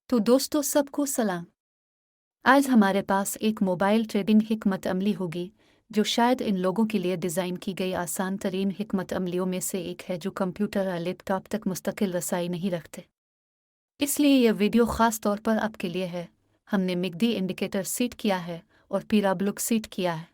तो दोस्तों सबको सलाम। आज हमारे पास एक मोबाइल ट्रेडिंग हिकमत अमली होगी जो शायद इन लोगों के लिए डिज़ाइन की गई आसान तरीन हिकमत अमलियों में से एक है जो कंप्यूटर या लैपटॉप तक मुस्तकिल रसाई नहीं रखते। इसलिए यह वीडियो ख़ास तौर पर आपके लिए है। हमने मिगदी इंडिकेटर सीट किया है और पीराब्लुक सीट किया है।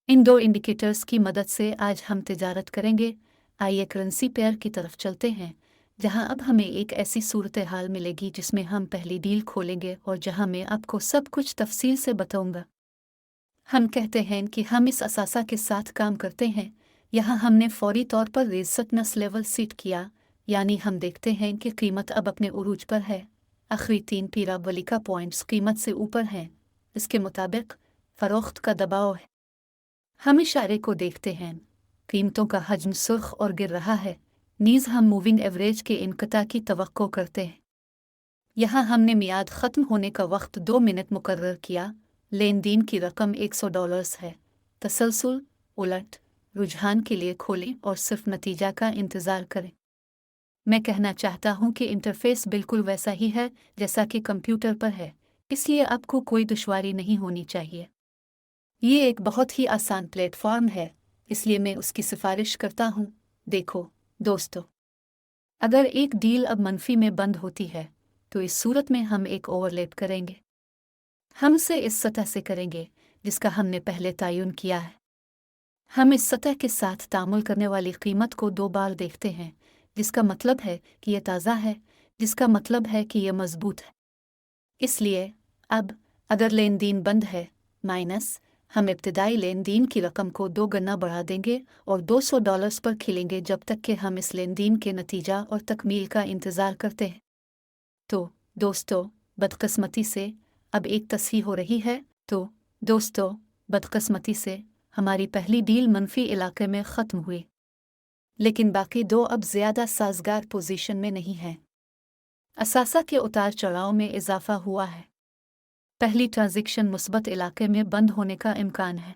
इन दो इंडिकेटर्स की मदद से आज हम तिजारत करेंगे। आइए करेंसी पेयर की तरफ चलते हैं, जहां अब हमें एक ऐसी सूरत हाल मिलेगी जिसमें हम पहली डील खोलेंगे और जहां मैं आपको सब कुछ तफसील से बताऊंगा। हम कहते हैं कि हम इस असासा के साथ काम करते हैं। यहाँ हमने फौरी तौर पर रेज़ लेवल सीट किया, यानी हम देखते हैं कि कीमत अब अपने उरूज पर है। आखिरी 3 पीराबली का पॉइंट्स कीमत से ऊपर हैं। इसके मुताबिक फ़रोख्त का दबाव है। हम इशारे को देखते हैं। कीमतों का हजम सुर्ख और गिर रहा है। नीज हम मूविंग एवरेज के इनकता की तवक्को करते हैं। यहाँ हमने मियाद ख़त्म होने का वक्त 2 मिनट मुकर्रर किया। लेन देन की रकम $100 है। तसलसल उलट रुझान के लिए खोलें और सिर्फ नतीजा का इंतज़ार करें। मैं कहना चाहता हूँ कि इंटरफेस बिल्कुल वैसा ही है जैसा कि कंप्यूटर पर है, इसलिए आपको कोई दुश्वारी नहीं होनी चाहिए। ये एक बहुत ही आसान प्लेटफॉर्म है, इसलिए मैं उसकी सिफारिश करता हूँ। देखो दोस्तों, अगर एक डील अब मनफी में बंद होती है तो इस सूरत में हम एक ओवरलैप करेंगे। हम इसे इस सतह से करेंगे जिसका हमने पहले तयन किया है। हम इस सतह के साथ तामुल करने वाली कीमत को 2 बार देखते हैं, जिसका मतलब है कि यह ताज़ा है, जिसका मतलब है कि यह मजबूत है। इसलिए अब अगर लेन देन बंद है माइनस, हम इब्तिदाई लेन देन की रकम को 2 गुना बढ़ा देंगे और $200 पर खिलेंगे जब तक कि हम इस लेन देन के नतीजा और तकमील का इंतज़ार करते हैं। तो दोस्तों, बदकिस्मती से अब एक तस्हीह हो रही है। तो दोस्तों, बदकिस्मती से हमारी पहली डील मनफी इलाके में ख़त्म हुई, लेकिन बाकी 2 अब ज़्यादा साजगार पोजीशन में नहीं हैं। असासा के उतार चढ़ाव में इजाफा हुआ है। पहली ट्रांजैक्शन मुस्बत इलाके में बंद होने का इम्कान है।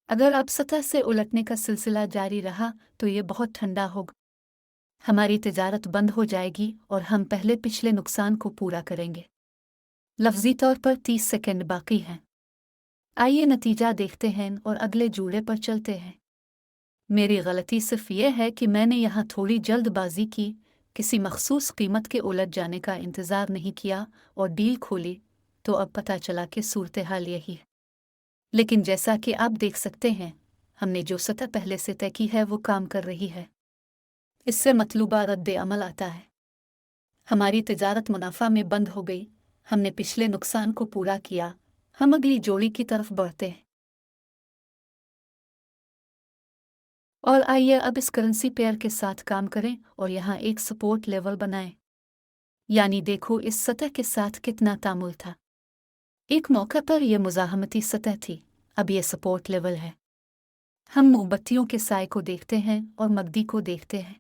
अगर अब सतह से उलटने का सिलसिला जारी रहा तो ये बहुत ठंडा होगा। हमारी तिजारत बंद हो जाएगी और हम पहले पिछले नुकसान को पूरा करेंगे। लफ्जी तौर पर 30 सेकंड बाकी हैं। आइए नतीजा देखते हैं और अगले जूड़े पर चलते हैं। मेरी गलती सिर्फ यह है कि मैंने यहाँ थोड़ी जल्दबाजी की, किसी मखसूस कीमत के उलट जाने का इंतज़ार नहीं किया और डील खोली, तो अब पता चला कि सूरत हाल यही है। लेकिन जैसा कि आप देख सकते हैं, हमने जो सतह पहले से तय की है वो काम कर रही है। इससे मतलूबा रद्द अमल आता है। हमारी तिजारत मुनाफा में बंद हो गई। हमने पिछले नुकसान को पूरा किया। हम अगली जोड़ी की तरफ बढ़ते हैं। और आइए अब इस करेंसी पेयर के साथ काम करें और यहाँ एक सपोर्ट लेवल बनाएं। यानी देखो इस सतह के साथ कितना तामुल था। एक मौके पर यह मुज़ाहमती सतह थी, अब यह सपोर्ट लेवल है। हम मोमबत्तियों के साए को देखते हैं और मगदी को देखते हैं।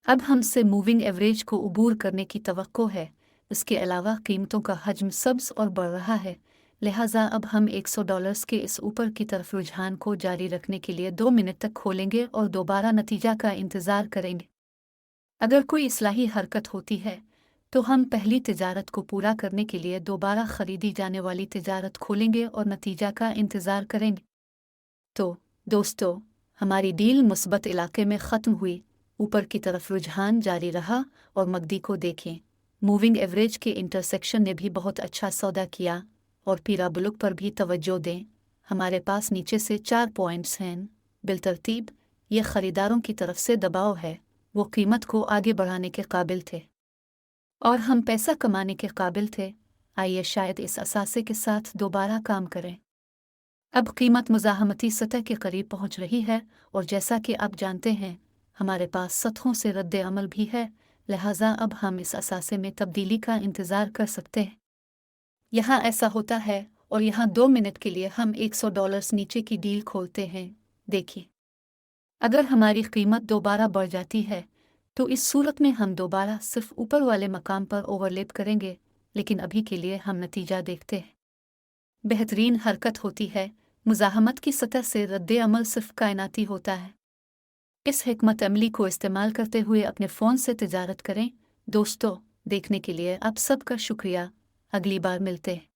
अब हमसे मूविंग एवरेज को उबूर करने की तवक्को है। इसके अलावा कीमतों का हजम सब्ज और बढ़ रहा है, लिहाजा अब हम $100 के इस ऊपर की तरफ रुझान को जारी रखने के लिए 2 मिनट तक खोलेंगे और दोबारा नतीजा का इंतज़ार करेंगे। अगर कोई इस्लाही हरकत होती है तो हम पहली तिजारत को पूरा करने के लिए दोबारा खरीदी जाने वाली तिजारत खोलेंगे और नतीजा का इंतज़ार करेंगे। तो दोस्तों, हमारी डील मुस्बत इलाके में ख़त्म हुई। ऊपर की तरफ रुझान जारी रहा और मगदी को देखें। मूविंग एवरेज के इंटरसेक्शन ने भी बहुत अच्छा सौदा किया और पीराबुलुक पर भी तवज्जो दें। हमारे पास नीचे से 4 पॉइंट्स हैं। बिलतरतीब ये ख़रीदारों की तरफ से दबाव है। वो कीमत को आगे बढ़ाने के काबिल थे और हम पैसा कमाने के काबिल थे। आइए शायद इस असासे के साथ दोबारा काम करें। अब कीमत मुज़ाहमती सतह के करीब पहुंच रही है और जैसा कि आप जानते हैं, हमारे पास सतहों से रद्द अमल भी है, लिहाजा अब हम इस असासे में तब्दीली का इंतज़ार कर सकते हैं। यहाँ ऐसा होता है और यहाँ 2 मिनट के लिए हम $100 नीचे की डील खोलते हैं। देखिए, अगर हमारी कीमत दोबारा बढ़ जाती है तो इस सूरत में हम दोबारा सिर्फ ऊपर वाले मकाम पर ओवरलैप करेंगे, लेकिन अभी के लिए हम नतीजा देखते हैं। बेहतरीन हरकत होती है। मुज़ाहमत की सतह से रद्द अमल सिर्फ कायनाती होता है। इस हिकमत अमली को इस्तेमाल करते हुए अपने फ़ोन से तिजारत करें। दोस्तों, دیکھنے کے لیے آپ سب کا شکریہ، اگلی بار ملتے ہیں۔